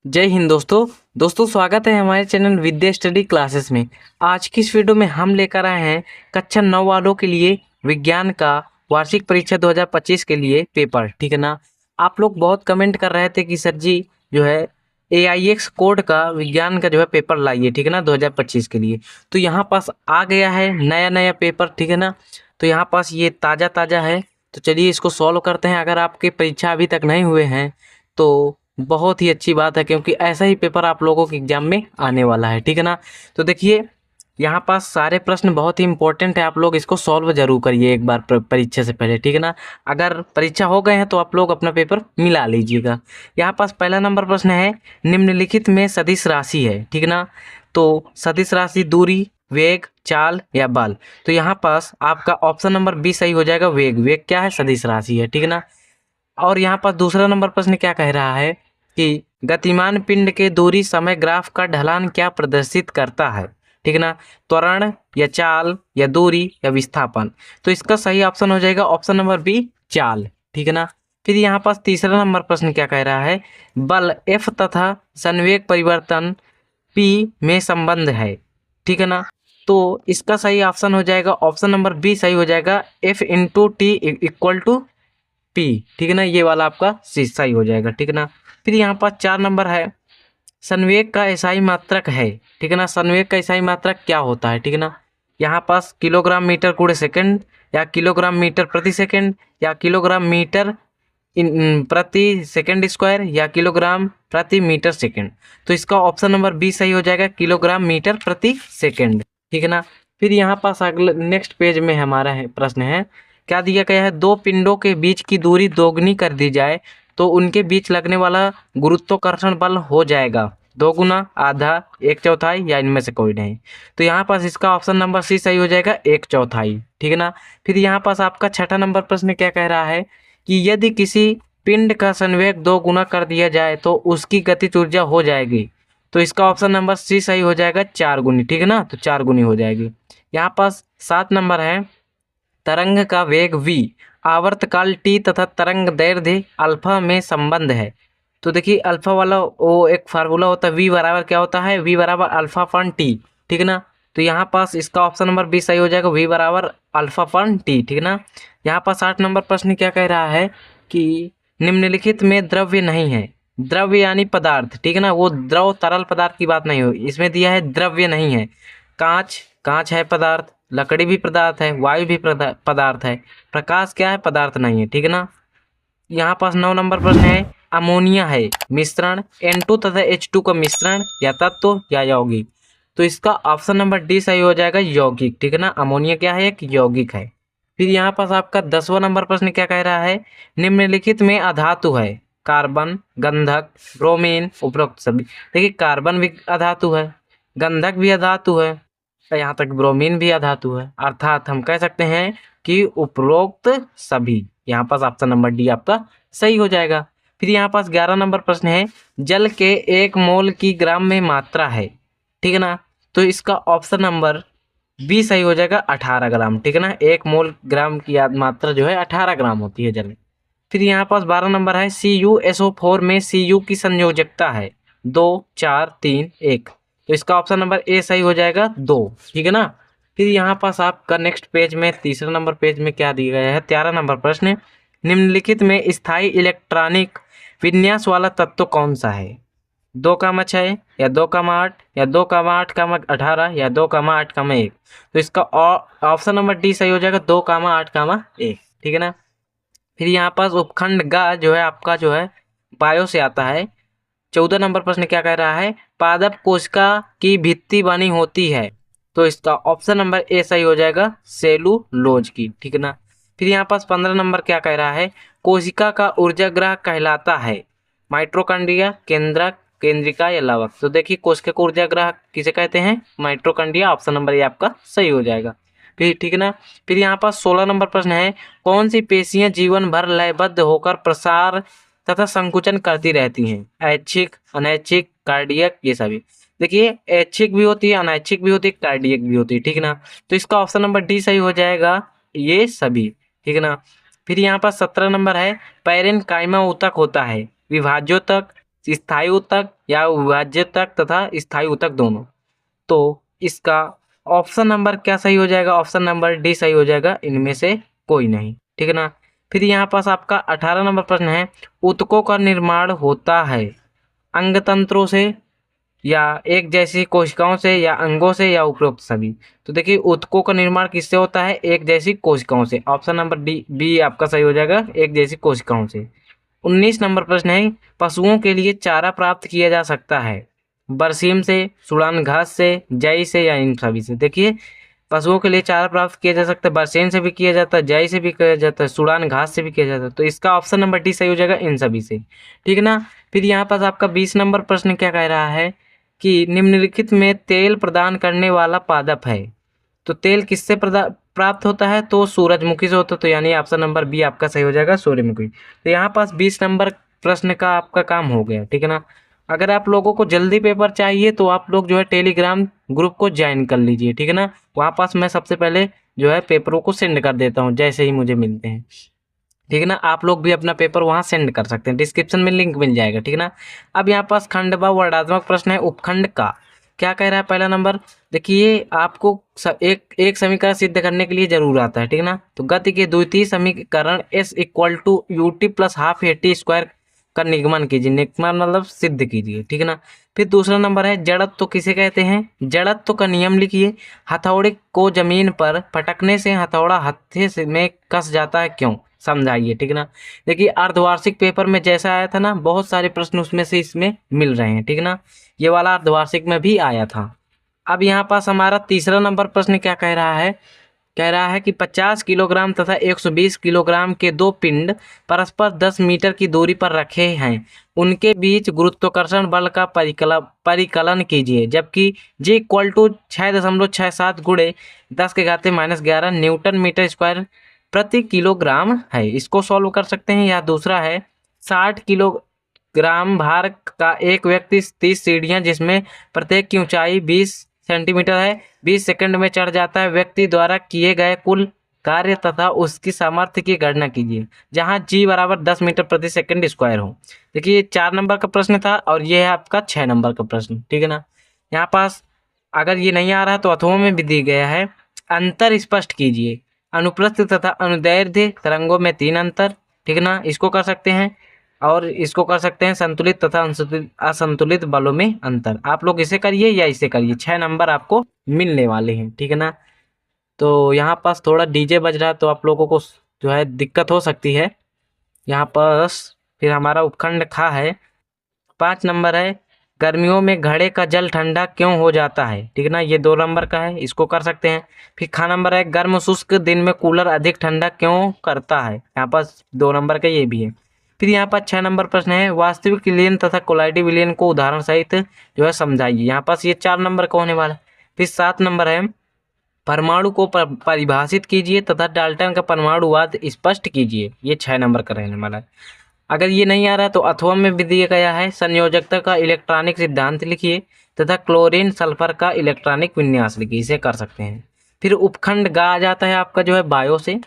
जय हिंद दोस्तों स्वागत है हमारे चैनल विद्या स्टडी क्लासेस में। आज की इस वीडियो में हम लेकर आए हैं कक्षा 9 वालों के लिए विज्ञान का वार्षिक परीक्षा 2025 के लिए पेपर। ठीक है ना। आप लोग बहुत कमेंट कर रहे थे कि सर जी जो है AIX कोड का विज्ञान का जो है पेपर लाइए, ठीक है ना, 2025 के लिए। तो यहाँ पास आ गया है नया नया पेपर, ठीक है ना। तो यहाँ पास ये ताज़ा ताज़ा है। तो चलिए इसको सॉल्व करते हैं। अगर आपके परीक्षा अभी तक नहीं हुए हैं तो बहुत ही अच्छी बात है, क्योंकि ऐसा ही पेपर आप लोगों के एग्जाम में आने वाला है, ठीक है ना। तो देखिए यहाँ पास सारे प्रश्न बहुत ही इंपॉर्टेंट है, आप लोग इसको सॉल्व जरूर करिए एक बार परीक्षा से पहले, ठीक है ना। अगर परीक्षा हो गए हैं तो आप लोग अपना पेपर मिला लीजिएगा। यहाँ पास पहला नंबर प्रश्न है, निम्नलिखित में सदिश राशि है, ठीक है ना। तो सदिश राशि दूरी, वेग, चाल या बल। तो यहाँ पास आपका ऑप्शन नंबर बी सही हो जाएगा। वेग, वेग क्या है? सदिश राशि है, ठीक है ना। और यहाँ पर दूसरा नंबर प्रश्न क्या कह रहा है कि गतिमान पिंड के दूरी समय ग्राफ का ढलान क्या प्रदर्शित करता है, ठीक है ना। त्वरण या चाल या दूरी या विस्थापन। तो इसका सही ऑप्शन हो जाएगा ऑप्शन नंबर बी, चाल, ठीक है ना। फिर यहाँ पास तीसरा नंबर प्रश्न क्या कह रहा है, बल F तथा संवेग परिवर्तन P में संबंध है, ठीक है ना। तो इसका सही ऑप्शन हो जाएगा ऑप्शन नंबर बी सही हो जाएगा, F into T equal to P, ठीक है ना। ये वाला आपका सही हो जाएगा, ठीक है ना। फिर यहाँ पर 4 नंबर है, संवेग का एसआई मात्रक है, ठीक है ना। संवेग का एसआई मात्रक क्या होता है, ठीक है ना। यहाँ पास किलोग्राम मीटर कुड़े सेकंड या किलोग्राम मीटर प्रति सेकंड या किलोग्राम मीटर प्रति सेकंड स्क्वायर या किलोग्राम प्रति मीटर सेकंड। तो इसका ऑप्शन नंबर बी सही हो जाएगा, किलोग्राम मीटर प्रति सेकंड, ठीक है ना। फिर यहाँ पास अगले नेक्स्ट पेज में हमारा है प्रश्न है, क्या दिया गया है, दो पिंडों के बीच की दूरी दोगुनी कर दी जाए तो उनके बीच लगने वाला गुरुत्वाकर्षण बल हो जाएगा दो गुना, आधा, एक चौथाई या इनमें से कोई नहीं। तो यहाँ पास इसका ऑप्शन नंबर सी सही हो जाएगा, एक चौथाई, ठीक है ना। फिर यहाँ पास आपका छठा नंबर प्रश्न क्या कह रहा है कि यदि किसी पिंड का संवेग 2 गुना कर दिया जाए तो उसकी गतिज ऊर्जा हो जाएगी। तो इसका ऑप्शन नंबर सी सही हो जाएगा, 4 गुनी, ठीक है ना। तो 4 गुनी हो जाएगी। यहाँ पास 7 नंबर है, तरंग का वेग v, आवर्तकाल t तथा तरंग दैर्ध्य अल्फा में संबंध है। तो देखिए अल्फा वाला वो एक फार्मूला होता है, v बराबर क्या होता है, v बराबर अल्फा फन टी, ठीक है ना। तो यहाँ पास इसका ऑप्शन नंबर बी सही हो जाएगा, v बराबर अल्फा फन टी, ठीक है ना। यहाँ पास 8 नंबर प्रश्न क्या कह रहा है कि निम्नलिखित में द्रव्य नहीं है, द्रव्य यानी पदार्थ, ठीक है ना। वो द्रव तरल पदार्थ की बात नहीं हुई, इसमें दिया है द्रव्य नहीं है। कांच, कांच है पदार्थ, लकड़ी भी पदार्थ है, वायु भी पदार्थ है, प्रकाश क्या है, पदार्थ नहीं है, ठीक है ना। यहाँ पास 9 नंबर प्रश्न है, अमोनिया है मिश्रण, N2 तथा H2 का मिश्रण या तत्व या यौगिक। तो इसका ऑप्शन नंबर डी सही हो जाएगा, यौगिक, ठीक है ना। अमोनिया क्या है, एक यौगिक है। फिर यहाँ पास आपका 10वां नंबर प्रश्न क्या कह रहा है, निम्नलिखित में अधातु है, कार्बन, गंधक, ब्रोमीन, उपरोक्त सभी। देखिए कार्बन भी अधातु है, गंधक भी अधातु है, यहाँ तक ब्रोमीन भी अधातु है, अर्थात हम कह सकते हैं कि उपरोक्त सभी। यहाँ पास ऑप्शन नंबर डी आपका सही हो जाएगा। फिर यहाँ पास 11 नंबर प्रश्न है, जल के 1 मोल की ग्राम में मात्रा है, ठीक है ना। तो इसका ऑप्शन नंबर बी सही हो जाएगा, 18 ग्राम, ठीक है ना। 1 मोल ग्राम की मात्रा जो है 18 ग्राम होती है जल में। फिर यहाँ पास 12 नंबर है, CuSO4 में Cu की संयोजकता है 2, 4, 3, 1। तो इसका ऑप्शन नंबर ए सही हो जाएगा, 2, ठीक है ना। फिर यहाँ पास आपका नेक्स्ट पेज में तीसरा नंबर पेज में क्या दिया गया है, 13 नंबर प्रश्न, निम्नलिखित में स्थायी इलेक्ट्रॉनिक विन्यास वाला तत्व कौन सा है, 2,6 या 2,8 या 2,8,18 या 2,8,1। तो इसका ऑप्शन नंबर डी सही हो जाएगा, 2,8,1, ठीक है ना। फिर यहाँ पास उपखंड ग जो है आपका जो है बायो से आता है। 14 नंबर प्रश्न क्या कह रहा है, पादप कोशिका की भित्ति बनी होती है। तो इसका ऑप्शन नंबर ए सही हो जाएगा, सेलुलोज की, ठीक है ना। फिर यहाँ पास 15 नंबर क्या कह रहा है, कोशिका का ऊर्जाग्राह कहलाता है, माइट्रोकॉन्ड्रिया, केंद्रक, केंद्रिका या लवक। तो देखिए कोशिका का ऊर्जाग्राह किसे कहते हैं, माइट्रोकॉन्ड्रिया। ऑप्शन नंबर ए आपका सही हो जाएगा, फिर ठीक है ना। फिर यहाँ पास 16 नंबर प्रश्न है, कौन सी पेशियां जीवन भर लयबद्ध होकर प्रसार तथा संकुचन करती रहती हैं, ऐच्छिक, अनैच्छिक, कार्डियक, ये सभी। देखिए ऐच्छिक भी होती है, अनैच्छिक भी होती है, कार्डियक भी होती है, ठीक है ना। तो इसका ऑप्शन नंबर डी सही हो जाएगा, ये सभी, ठीक है ना। फिर यहाँ पर 17 नंबर है, पैरेनकाइमा ऊतक होता है, विभाज्योतक, स्थायी ऊतक या विभाज्य ऊतक तथा स्थायी ऊतक दोनों। तो इसका ऑप्शन नंबर क्या सही हो जाएगा? ऑप्शन नंबर डी सही हो जाएगा, इनमें से कोई नहीं। ठीक है ना। फिर यहाँ पास आपका 18 नंबर प्रश्न है, ऊतकों का निर्माण होता है अंग तंत्रों से या एक जैसी कोशिकाओं से या अंगों से या उपरोक्त सभी। तो देखिए ऊतकों का निर्माण किससे होता है? एक जैसी कोशिकाओं से। ऑप्शन नंबर डी बी आपका सही हो जाएगा, एक जैसी कोशिकाओं से। 19 नंबर प्रश्न है, पशुओं के लिए चारा प्राप्त किया जा सकता है बरसीम से, सुड़ान घास से, जई से या इन सभी से। देखिए पशुओं के लिए चारा प्राप्त किया जा सकता है, बरसीम से भी किया जाता है, जई से भी किया जाता है, सुड़ान घास से भी किया जाता है। तो इसका ऑप्शन नंबर डी सही हो जाएगा, इन सभी से। ठीक है ना। फिर यहाँ पास आपका 20 नंबर प्रश्न क्या कह रहा है कि निम्नलिखित में तेल प्रदान करने वाला पादप है। तो तेल किससे प्राप्त होता है? तो सूरजमुखी से होता है। तो यानी ऑप्शन नंबर बी आपका सही हो जाएगा, सूर्यमुखी। तो यहाँ पास 20 नंबर प्रश्न का आपका काम हो गया। ठीक है ना। अगर आप लोगों को जल्दी पेपर चाहिए तो आप लोग जो है टेलीग्राम ग्रुप को ज्वाइन कर लीजिए। ठीक है ना। वहाँ पास मैं सबसे पहले जो है पेपरों को सेंड कर देता हूँ जैसे ही मुझे मिलते हैं। ठीक है ना। आप लोग भी अपना पेपर वहाँ सेंड कर सकते हैं, डिस्क्रिप्शन में लिंक मिल जाएगा। ठीक है ना। अब यहाँ पास खंड व वर्णात्मक प्रश्न है उपखंड का। क्या कह रहा है? पहला नंबर देखिए आपको एक समीकरण सिद्ध करने के लिए जरूर आता है। ठीक है ना। तो गति के द्वितीय समीकरण S equal to u t plus half a t square का निगमन कीजिए। निगमन मतलब सिद्ध कीजिए। ठीक है ना। फिर दूसरा नंबर है जड़त्व तो किसे कहते हैं? जड़त्व का नियम लिखिए। हथौड़े को जमीन पर पटकने से हथौड़ा हत्थे से में कस जाता है, क्यों? समझाइए। ठीक है ना। देखिए अर्धवार्षिक पेपर में जैसा आया था ना, बहुत सारे प्रश्न उसमें से इसमें मिल रहे हैं। ठीक है ना। ये वाला अर्धवार्षिक में भी आया था। अब यहाँ पास हमारा तीसरा नंबर प्रश्न क्या कह रहा है? कह रहा है कि 50 किलोग्राम तथा 120 किलोग्राम के दो पिंड परस्पर 10 मीटर की दूरी पर रखे हैं, उनके बीच गुरुत्वाकर्षण बल का परिकलन कीजिए। जबकि G इक्वल टू 6.67 गुणे 10⁻⁻11 न्यूटन मीटर स्क्वायर प्रति किलोग्राम है। इसको सॉल्व कर सकते हैं। या दूसरा है 60 किलोग्राम भार का एक व्यक्ति 30 सीढ़ियां जिसमें प्रत्येक की ऊंचाई 20 सेंटीमीटर है 20 सेकंड में चढ़ जाता है, व्यक्ति द्वारा किए गए कुल कार्य तथा उसकी सामर्थ्य की गणना कीजिए जहां G बराबर 10 मीटर प्रति सेकंड स्क्वायर हो। देखिए ये 4 नंबर का प्रश्न था और ये है आपका 6 नंबर का प्रश्न। ठीक है ना। यहाँ पास अगर ये नहीं आ रहा है तो अथवा में भी दी गया है। अंतर स्पष्ट कीजिए। अनुप्रस्थ तथा अनुदैर्ध्य तरंगों में 3 अंतर। ठीक है ना। इसको कर सकते हैं और इसको कर सकते हैं संतुलित तथा असंतुलित बलों में अंतर। आप लोग इसे करिए या इसे करिए, 6 नंबर आपको मिलने वाले हैं। ठीक है ना। तो यहाँ पास थोड़ा डीजे बज रहा है तो आप लोगों को जो है दिक्कत हो सकती है। यहाँ पास फिर हमारा उपखंड खा है। 5 नंबर है गर्मियों में घड़े का जल ठंडा क्यों हो जाता है? ठीक है ना। ये 2 नंबर का है, इसको कर सकते हैं। फिर खा नंबर है गर्म शुष्क दिन में कूलर अधिक ठंडा क्यों करता है? यहाँ पास 2 नंबर का ये भी है। फिर यहाँ पर 6 नंबर प्रश्न है वास्तविक विलयन तथा कोलाइडी विलयन को उदाहरण सहित जो है समझाइए। यहाँ पास ये 4 नंबर का होने वाला है। फिर 7 नंबर है परमाणु को परिभाषित कीजिए तथा डाल्टन का परमाणुवाद स्पष्ट कीजिए। ये 6 नंबर का रहने वाला है। अगर ये नहीं आ रहा है तो अथवा में भी दिया गया है संयोजकता का इलेक्ट्रॉनिक सिद्धांत लिखिए तथा क्लोरीन सल्फर का इलेक्ट्रॉनिक विन्यास लिखिए। इसे कर सकते हैं। फिर उपखंड गा आ जाता है आपका जो है बायो से।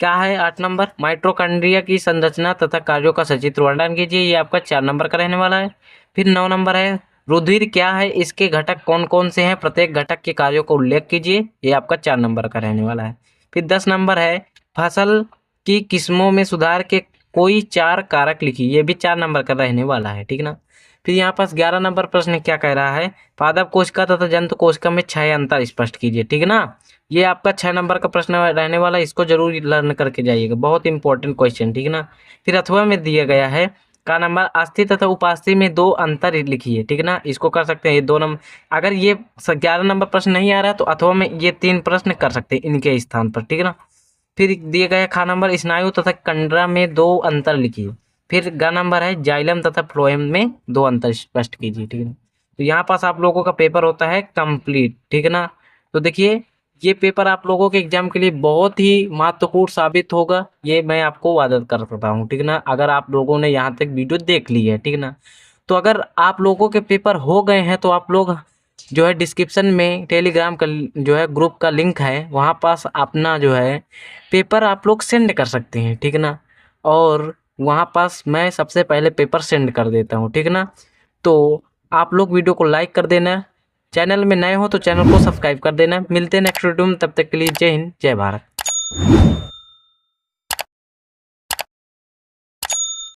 क्या है 8 नंबर माइटोकॉन्ड्रिया की संरचना तथा कार्यों का सचित्र वर्णन कीजिए। ये आपका 4 नंबर का रहने वाला है। फिर 9 नंबर है रुधिर क्या है, इसके घटक कौन कौन से हैं, प्रत्येक घटक के कार्यों को उल्लेख कीजिए। ये आपका 4 नंबर का रहने वाला है। फिर 10 नंबर है फसल की किस्मों में सुधार के कोई 4 कारक लिखिए। ये भी 4 नंबर का रहने वाला है। ठीक ना। फिर यहाँ पास 11 नंबर प्रश्न क्या कह रहा है पादप कोशिका तथा जंतु कोशिका में 6 अंतर स्पष्ट कीजिए। ठीक है ना। ये आपका 6 नंबर का प्रश्न रहने वाला है, इसको जरूर लर्न करके जाइएगा, बहुत इंपॉर्टेंट क्वेश्चन। ठीक है ना। फिर अथवा में दिया गया है का नंबर अस्थि तथा उपास्थि में 2 अंतर लिखिए। ठीक है ना। इसको कर सकते हैं। ये 2 नंबर अगर ये 11 नंबर प्रश्न नहीं आ रहा है तो अथवा में ये 3 प्रश्न कर सकते हैं इनके स्थान पर। ठीक है ना। फिर दिए गए खा नंबर स्नायु तथा कंडरा में 2 अंतर लिखिए। फिर ग नंबर है जाइलम तथा फ्लोएम में 2 अंतर स्पष्ट कीजिए। ठीक है ना। तो यहाँ पास आप लोगों का पेपर होता है कंप्लीट। ठीक है ना। तो देखिए ये पेपर आप लोगों के एग्जाम के लिए बहुत ही महत्वपूर्ण साबित होगा, ये मैं आपको वादा करता हूँ। ठीक है ना। अगर आप लोगों ने यहाँ तक वीडियो देख ली है, ठीक है ना, तो अगर आप लोगों के पेपर हो गए हैं तो आप लोग जो है डिस्क्रिप्शन में टेलीग्राम का जो है ग्रुप का लिंक है, वहाँ पास अपना जो है पेपर आप लोग सेंड कर सकते हैं। ठीक है ना। और वहाँ पास मैं सबसे पहले पेपर सेंड कर देता हूँ, ठीक ना। तो आप लोग वीडियो को लाइक कर देना, चैनल में नए हो तो चैनल को सब्सक्राइब कर देना। मिलते हैं नेक्स्ट वीडियो में, तब तक के लिए जय हिंद जय भारत।